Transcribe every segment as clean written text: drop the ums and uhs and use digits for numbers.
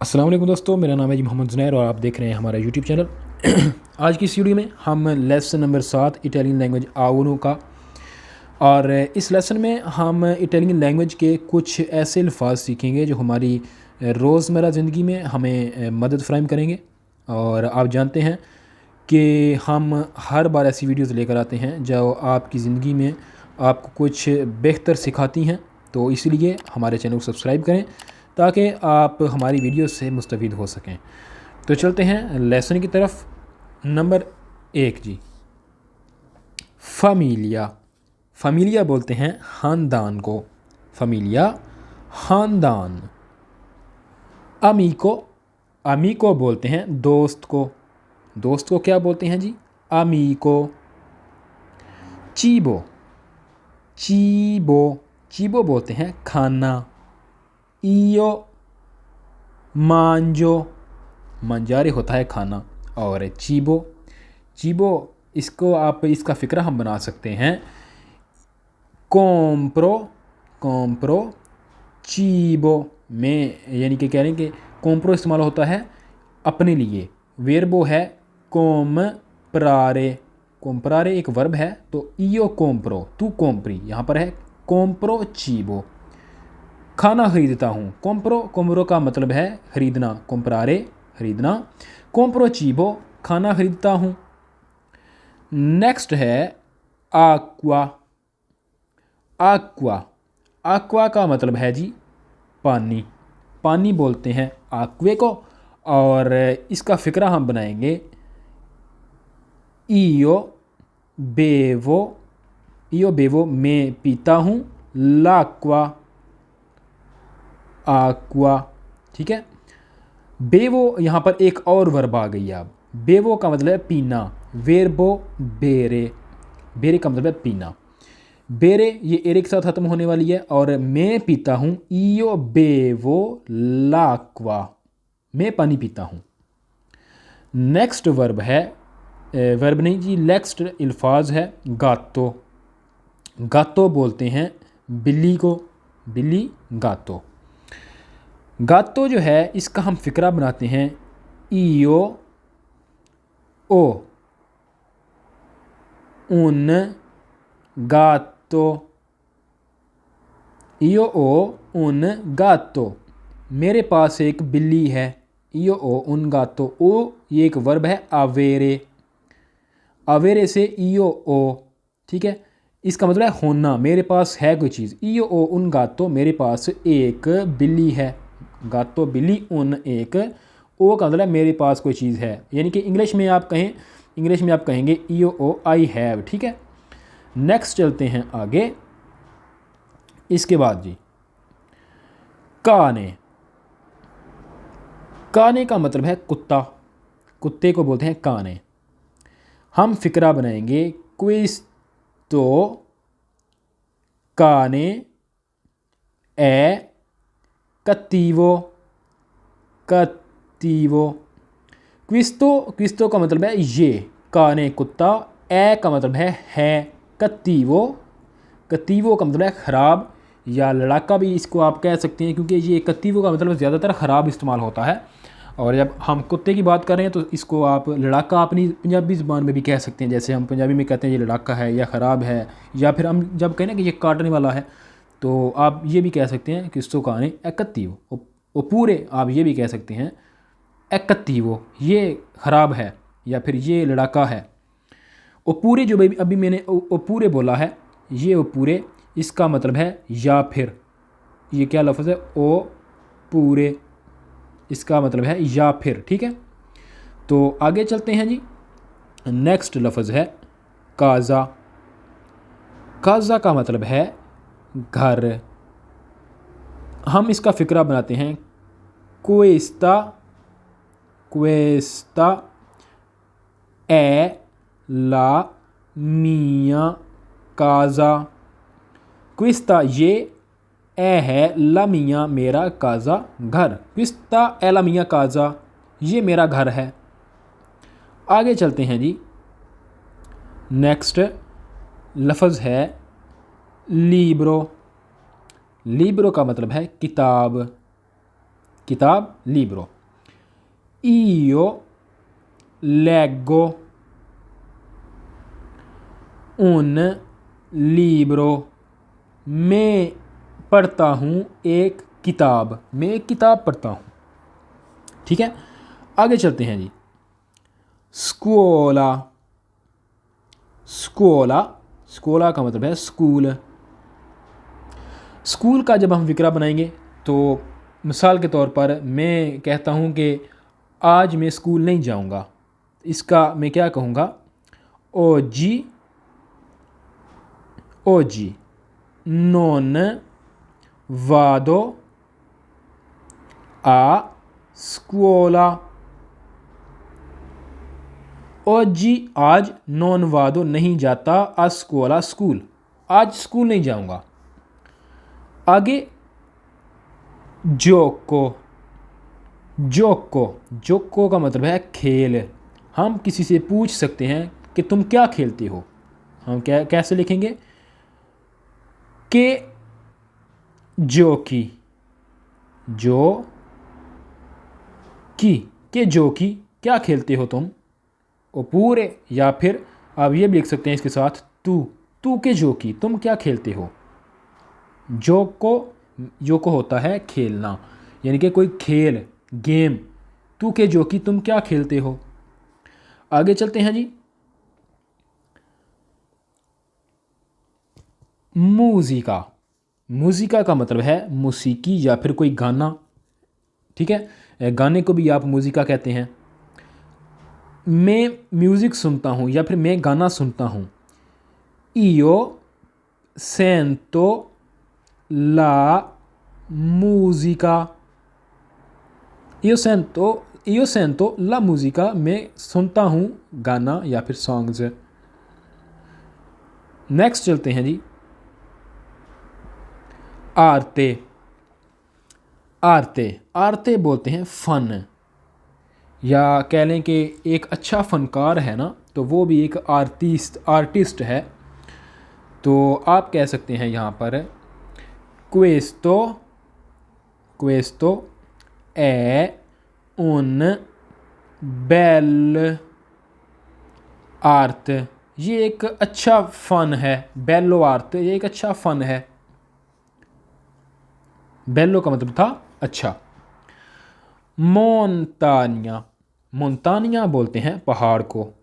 अस्सलाम वालेकुम दोस्तों, मेरा नाम है जी मोहम्मद ज़ुनैर और आप देख रहे हैं हमारा यूट्यूब चैनल। आज की इस वीडियो में हम लेसन नंबर 7 इटालियन लैंग्वेज आवनो का, और इस लेसन में हम इटालियन लैंग्वेज के कुछ ऐसे अल्फाज सीखेंगे जो हमारी रोज़मर्रा ज़िंदगी में हमें मदद फ़राहम करेंगे। और आप जानते हैं कि हम हर बार ऐसी वीडियोज़ लेकर आते हैं जो आपकी ज़िंदगी में आपको कुछ बेहतर सिखाती हैं, तो इसलिए हमारे चैनल को सब्सक्राइब करें ताकि आप हमारी वीडियो से मुस्तफ़ीद हो सकें। तो चलते हैं लेसन की तरफ। नंबर 1 जी, फ़ामीलिया। फ़ामीलिया बोलते हैं ख़ानदान को, फ़ामीलिया ख़ानदान। अमीको, अमीको बोलते हैं दोस्त को, दोस्त को क्या बोलते हैं जी? अमीको। चीबो, चीबो, चीबो बोलते हैं खाना। इयो मांजो, मंजारे होता है खाना, और चीबो, चीबो इसको आप इसका फ़िक्रा हम बना सकते हैं कोम्प्रो, कोम्प्रो चीबो में, यानी कि कह रहे हैं कि कोम्प्रो इस्तेमाल होता है अपने लिए। वेर्बो है कोम प्रारे, कोम्प्रारे एक वर्ब है, तो इयो कोम्प्रो तू कोम्प्री, यहाँ पर है कोम्प्रो चीबो, खाना ख़रीदता हूँ। कोम्प्रो, कोम्प्रो का मतलब है ख़रीदना, कोम्प्रारे ख़रीदना, कोम्प्रो चीबो खाना ख़रीदता हूँ। नेक्स्ट है आक्वा, आक्वा, आक्वा का मतलब है जी पानी, पानी बोलते हैं आक्वे को, और इसका फ़िक्रा हम बनाएंगे इयो बेवो, इयो बेवो मैं पीता हूँ, लाक्वा आक्वा, ठीक है। बेवो यहाँ पर एक और वर्ब आ गई है। अब बेवो का मतलब है पीना, वेर्बो बेरे, बेरे का मतलब है पीना। बेरे ये एरे के साथ ख़त्म होने वाली है, और मैं पीता हूँ इयो बेवो लाक्वा, मैं पानी पीता हूँ। नेक्स्ट वर्ब है, वर्ब नहीं जी, नेक्स्ट अल्फाज है गातो, गातो बोलते हैं बिल्ली को, बिल्ली गातो। गातो जो है इसका हम फ़िक्रा बनाते हैं इयो ओ उन गातो, इयो ओ उन गातो, मेरे पास एक बिल्ली है। इयो ओ उन गातो, ओ ये एक वर्ब है आवेरे, आवेरे से इयो ओ, ठीक है। इसका मतलब है होना, मेरे पास है कोई चीज़। इयो ओ उन गातो, मेरे पास एक बिल्ली है। गातो बिल्ली, उन एक, ओ का मतलब मेरे पास कोई चीज़ है, यानी कि इंग्लिश में आप कहें, इंग्लिश में आप कहेंगे इयो ओ आई हैव, ठीक है। नेक्स्ट चलते हैं आगे। इसके बाद जी काने, काने का मतलब है कुत्ता, कुत्ते को बोलते हैं काने। हम फ़िक्रा बनाएंगे क्विस्तो काने ए कत्तीवो, कत्तीवो। क्विस्तो, क्विस्तो का मतलब है ये, काने कुत्ता, ए का मतलब है, कत्तीवो, कत्तीवो का मतलब है ख़राब या लड़ाका भी इसको आप कह सकते हैं, क्योंकि ये कत्तीवो का मतलब ज़्यादातर ख़राब इस्तेमाल होता है। और जब हम कुत्ते की बात कर रहे हैं तो इसको आप लड़ाका अपनी पंजाबी ज़ुबान में भी कह सकते हैं, जैसे हम पंजाबी में कहते हैं ये लड़ाका है या ख़राब है, या फिर हम जब कहें ना कि ये काटने वाला है, तो आप ये भी कह सकते हैं कि इसको काने एकत्तीवो, वो पूरे, आप ये भी कह सकते हैं एकत्तीवो ये ख़राब है, या फिर ये लड़ाका है। वो पूरे जो अभी मैंने वो पूरे बोला है, ये वो पूरे, इसका मतलब है या फिर, ये क्या लफ्ज़ है ओ पूरे, इसका मतलब है या फिर, ठीक है। तो आगे चलते हैं जी। नेक्स्ट लफ्ज़ है काज़ा, काज़ा का मतलब है घर। हम इसका फ़िक्रा बनाते हैं क्वेस्ता, क्वेस्ता ए ला मिया काज़ा, क्विस्ता ये, ए है, ला मिया मेरा, काज़ा घर, क्विस्ता ए ला मिया काज़ा ये मेरा घर है। आगे चलते हैं जी। नेक्स्ट लफ्ज़ है लीब्रो, लीब्रो का मतलब है किताब, किताब लीब्रो। io leggo un libro, मैं पढ़ता हूँ एक किताब, मैं एक किताब पढ़ता हूँ। ठीक है, आगे चलते हैं जी। स्कूला, स्कूला, स्कूला का मतलब है स्कूल। स्कूल का जब हम विकरा बनाएंगे तो मिसाल के तौर पर मैं कहता हूँ कि आज मैं स्कूल नहीं जाऊँगा, इसका मैं क्या कहूँगा? oggi, oggi non vado a scuola। oggi आज, non vado नहीं जाता, a scuola स्कूल, आज स्कूल नहीं जाऊँगा। आगे जोको, जोको, जोको का मतलब है खेल। हम किसी से पूछ सकते हैं कि तुम क्या खेलते हो, हम क्या कैसे लिखेंगे? के जोकी, जो की, के जोकी, क्या खेलते हो तुम, वो पूरे। या फिर आप ये भी लिख सकते हैं इसके साथ तू, तू के जोकी, तुम क्या खेलते हो। जोको, जोको होता है खेलना, यानी कि कोई खेल, गेम। तू के जोकी, तुम क्या खेलते हो। आगे चलते हैं जी। मूजिका, मूजिका का मतलब है मौसीकी या फिर कोई गाना। ठीक है, गाने को भी आप मूजिका कहते हैं। मैं म्यूज़िक सुनता हूँ या फिर मैं गाना सुनता हूँ। io sento la musica, io sento la musica, मैं सुनता हूँ गाना या फिर सॉन्ग्स। नेक्स्ट चलते हैं जी। आरते, आरते, आरते बोलते हैं फ़न, या कह लें कि एक अच्छा फ़नकार है ना, तो वो भी एक आर्टिस्ट है। तो आप कह सकते हैं यहाँ पर questo, questo è un bel art, ये एक अच्छा फ़न है। बेलो आर्ट, ये एक अच्छा फ़न है। बेलो का मतलब था अच्छा। मोन्तानिया, मोन्तानिया बोलते हैं पहाड़ को।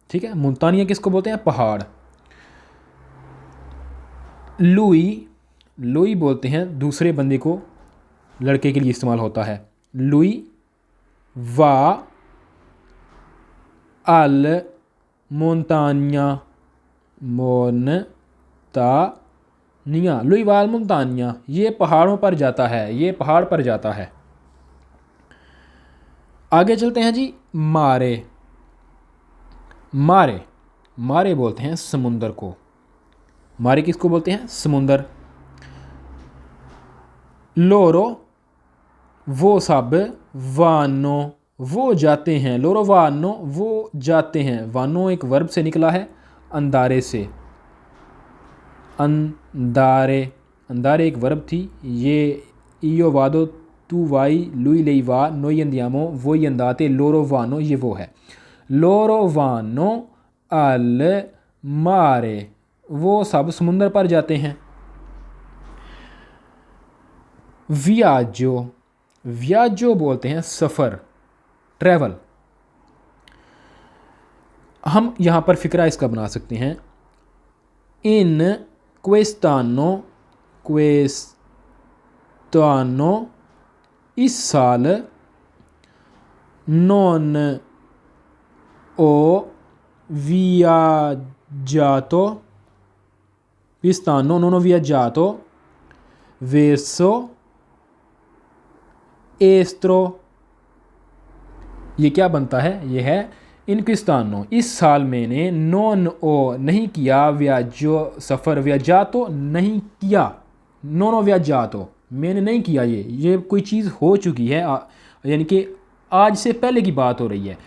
ठीक है, मोन्तानिया किसको बोलते हैं? पहाड़। लुई, लुई बोलते हैं दूसरे बंदे को, लड़के के लिए इस्तेमाल होता है। लुई वा अल मोन्तानिया, मोन्तानिया, लुई वा अल मोन्तानिया, ये पहाड़ों पर जाता है, ये पहाड़ पर जाता है। आगे चलते हैं जी। मारे, मारे, मारे बोलते हैं समुंदर को। मारे किसको बोलते हैं? समुंदर। लोरो, वो सब, वानो, वो जाते हैं। लोरो वानो, वो जाते हैं। वानो एक वर्ब से निकला है, अंदारे से। अंदारे, अंदारे एक वर्ब थी। ये इयो वादो तू वाई लुई लई वा नोई अंदियामो वो अंदाते लोरो वानो, ये वो है। लोरो वानो अल मारे, वो सब समुंदर पर जाते हैं। वियाजो, वियाजो बोलते हैं सफ़र, ट्रैवल। हम यहाँ पर फ़िक्रा इसका बना सकते हैं। इन क्वेस्टानो, क्वेस्टानो, इस साल, नॉन ओ viaggiato, quest'anno non ho viaggiato verso estro, ये क्या बनता है? ये है इन क्विस्तानो, इस साल मैंने नॉन ओ नहीं किया, वियाजो सफ़र, वियाजातो नहीं किया, नॉन वियाजातो मैंने नहीं किया। ये कोई चीज़ हो चुकी है, यानी कि आज से पहले की बात हो रही है।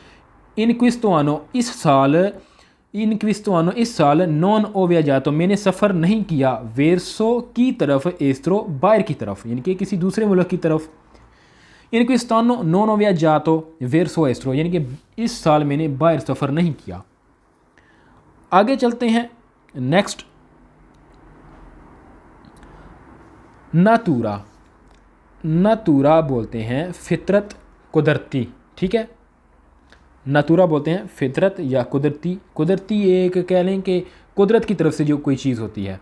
इन क्विस्तानो इस साल, इन क्विस्तानो इस साल, नॉन ओ वियाजातो मैंने सफ़र नहीं किया, वेरसो की तरफ, एस्त्रो बाहर की तरफ, यानी कि किसी दूसरे मुल्क की तरफ। In quest'anno non ho viaggiato verso estero, यानी कि इस साल मैंने बाहर सफ़र नहीं किया। आगे चलते हैं नेक्स्ट, नातूरा। नातूरा बोलते हैं फितरत, कुदरती, ठीक है। नातूरा बोलते हैं फितरत या कुदरती। कुदरती एक कह लें कि कुदरत की तरफ से जो कोई चीज़ होती है,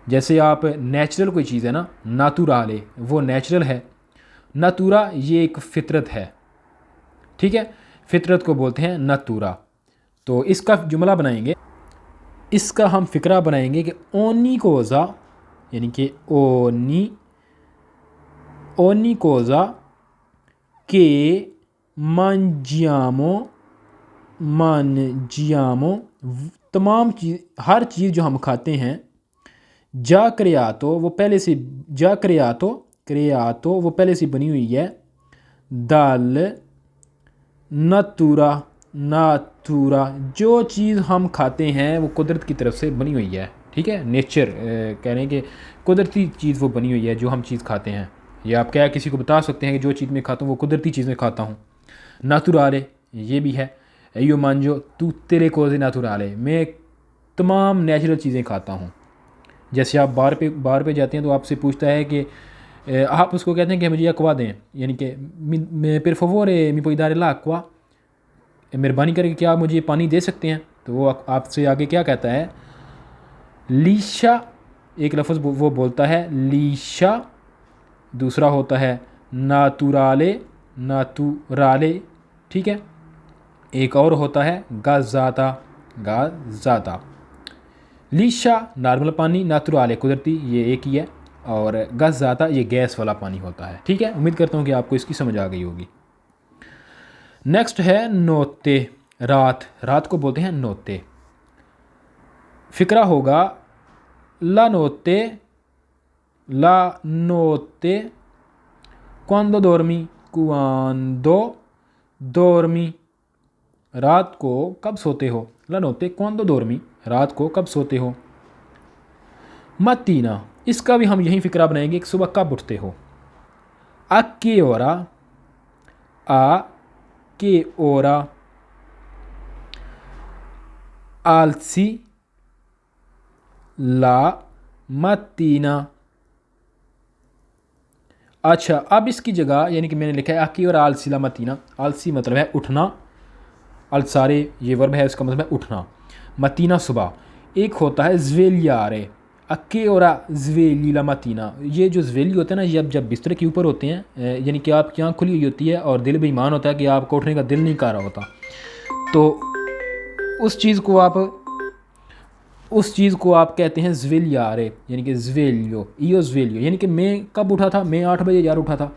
जैसे आप नेचुरल कोई चीज़ है ना, नातूराले वो नेचुरल है, नातूरा ये एक फितरत है, ठीक है। फितरत को बोलते हैं नातूरा। तो इसका जुमला बनाएंगे, इसका हम फ़िक्रा बनाएंगे कि ओनी कोज़ा, यानी कि ओनी कोज़ा के mangiamo, तमाम चीज़, हर चीज़ जो हम खाते हैं, जा क्रियातो वो पहले से, जा क्रियातो वो पहले से बनी हुई है, दाल नातूरा, जो चीज़ हम खाते हैं वो कुदरत की तरफ से बनी हुई है, ठीक है। नेचर कह रहे हैं कि कुदरती चीज़ वो बनी हुई है जो हम चीज़ खाते हैं। या आप क्या किसी को बता सकते हैं कि जो चीज़ मैं खाता हूँ वो कुदरती चीज़ मैं खाता हूँ। नातुराले ये भी है, यो मांजो तू तेरे कोज़े नातुराले, मैं तमाम नेचुरल चीज़ें खाता हूँ। जैसे आप बार पे जाते हैं तो आपसे पूछता है कि आप उसको कहते हैं कि मुझे अकवा दें, यानी कि per favore mi puoi dare l'acqua, मेहरबानी करके क्या आप मुझे पानी दे सकते हैं। तो वो आपसे आगे क्या कहता है, लीशा, एक लफ्ज़ वो बोलता है लीशा, दूसरा होता है नातुराले, ठीक है। एक और होता है गाज़ाता। लीशा नॉर्मल पानी, नातुराले कुदरती, ये एक ही है, और गाज़ाता ये गैस वाला पानी होता है, ठीक है। उम्मीद करता हूँ कि आपको इसकी समझ आ गई होगी। नेक्स्ट है नोते, रात को बोलते हैं नोते। फ़िक्रा होगा ला नोते quando dormi, रात को कब सोते हो, ला नोते quando dormi, रात को कब सोते हो। mattina, इसका भी हम यही फ़िक्रा बनाएंगे कि सुबह कब उठते हो। a che ora alzi la mattina। अच्छा, अब इसकी जगह यानी कि मैंने लिखा है आकी और आलसी ला मतीना। आलसी मतलब है उठना, अलसारे ये वर्ब है, उसका मतलब है उठना। मतीना सुबह। एक होता है ज़्वेलियारे, अक्के और ज़्वेली ला मतीना। ये जो ज़्वेली होते हैं ना, ये जब बिस्तर के ऊपर होते हैं, यानी कि आपकी आँख खुली हुई होती है और दिल बेईमान होता है कि आपको उठने का दिल नहीं कर रहा होता, तो उस चीज़ को आप कहते हैं ज़्वेलियारे, यानी कि ज़्वेलियो, यानी कि मैं कब उठा था, मैं 8 बजे यार उठा था।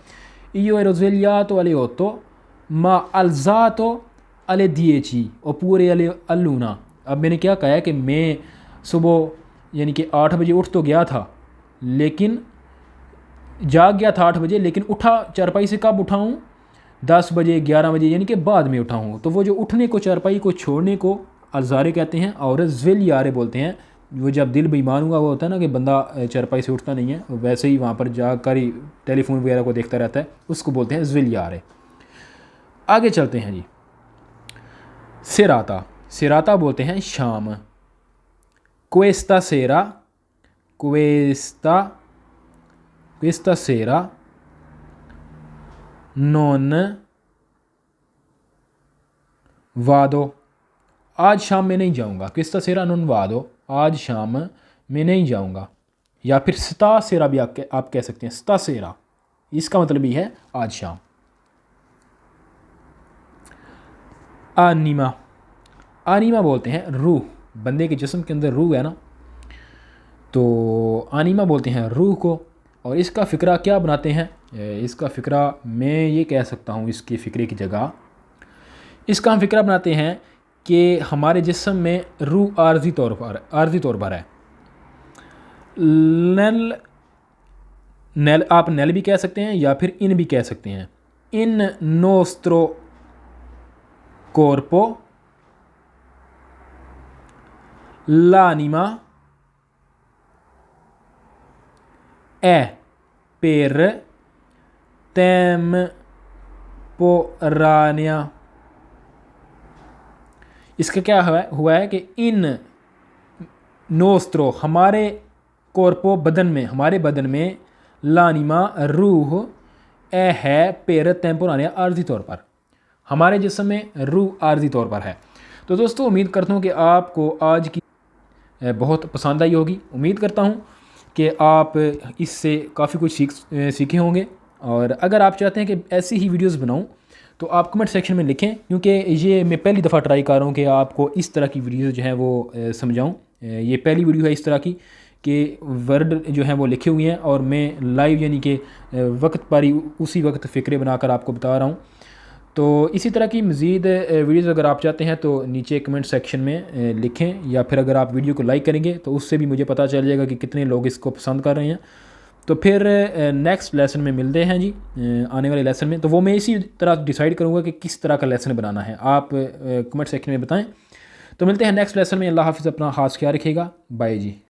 io ero svegliato alle 8 ma alzato alle 10 oppure all'una। अब मैंने क्या कहा है कि मैं सुबह यानी कि 8 बजे उठ तो गया था, लेकिन जाग गया था 8 बजे, लेकिन उठा चारपाई से कब उठा हूँ, 10 बजे 11 बजे, यानी कि बाद में उठा हूँ। तो वो जो उठने को, चारपाई को छोड़ने को अलजारे कहते हैं, और ज़्वेलियारे बोलते हैं। वो जब दिल बेईमान हुआ वो होता है ना कि बंदा चारपाई से उठता नहीं है, वैसे ही वहाँ पर जाकर ही टेलीफोन वगैरह को देखता रहता है, उसको बोलते हैं ज़्वेलियारे। आगे चलते हैं जी, सिराता बोलते हैं शाम। क्वेस्टा सेरा नॉन वादो, आज शाम में नहीं जाऊंगा। क्वेस्टा सेरा नॉन वादो, आज शाम में नहीं जाऊंगा। या फिर स्ता सेरा भी आप कह सकते हैं, स्ता सेरा, इसका मतलब ही है आज शाम। आनिमा बोलते हैं रूह, बंदे के जिस्म के अंदर रूह है ना, तो आनिमा बोलते हैं रूह को। और इसका फ़िक्रा क्या बनाते हैं, इसका फ़िक्रा मैं ये कह सकता हूँ, इसके फ़िक्रे की जगह इसका हम फ़िक्रा बनाते हैं कि हमारे जिस्म में रूह आर्जी तौर पर है। नेल आप नेल भी कह सकते हैं या फिर इन भी कह सकते हैं। इन नोस्ट्रो corpo l'anima è per टेम्पोरानिया। इसका क्या हुआ है कि इन नोस्त्रो हमारे कोर्पो बदन में, हमारे बदन में, लानिमा रूह ए है पेर टेम्पोरानिया आर्जी तौर पर, हमारे जिस्म में रूह आर्जी तौर पर है। तो दोस्तों उम्मीद करता हूँ कि आपको आज की बहुत पसंद आई होगी। उम्मीद करता हूँ कि आप इससे काफ़ी कुछ सीखे होंगे। और अगर आप चाहते हैं कि ऐसी ही वीडियोस बनाऊं तो आप कमेंट सेक्शन में लिखें, क्योंकि ये मैं पहली दफ़ा ट्राई कर रहा हूँ कि आपको इस तरह की वीडियोस जो हैं वो समझाऊं। ये पहली वीडियो है इस तरह की कि वर्ड जो हैं वो लिखे हुए हैं और मैं लाइव यानी कि वक्त पर ही उसी वक्त फ़िक्रे बनाकर आपको बता रहा हूँ। तो इसी तरह की मज़ीद वीडियोज़ अगर आप चाहते हैं तो नीचे कमेंट सेक्शन में लिखें, या फिर अगर आप वीडियो को लाइक करेंगे तो उससे भी मुझे पता चल जाएगा कि कितने लोग इसको पसंद कर रहे हैं। तो फिर नेक्स्ट लेसन में मिलते हैं जी, आने वाले लेसन में। तो वो मैं इसी तरह डिसाइड करूँगा कि किस तरह का लेसन बनाना है, आप कमेंट सेक्शन में बताएं। तो मिलते हैं नेक्स्ट लेसन में। अल्लाह हाफ़िज़, अपना ख़ास ख्याल रखिएगा। बाय जी।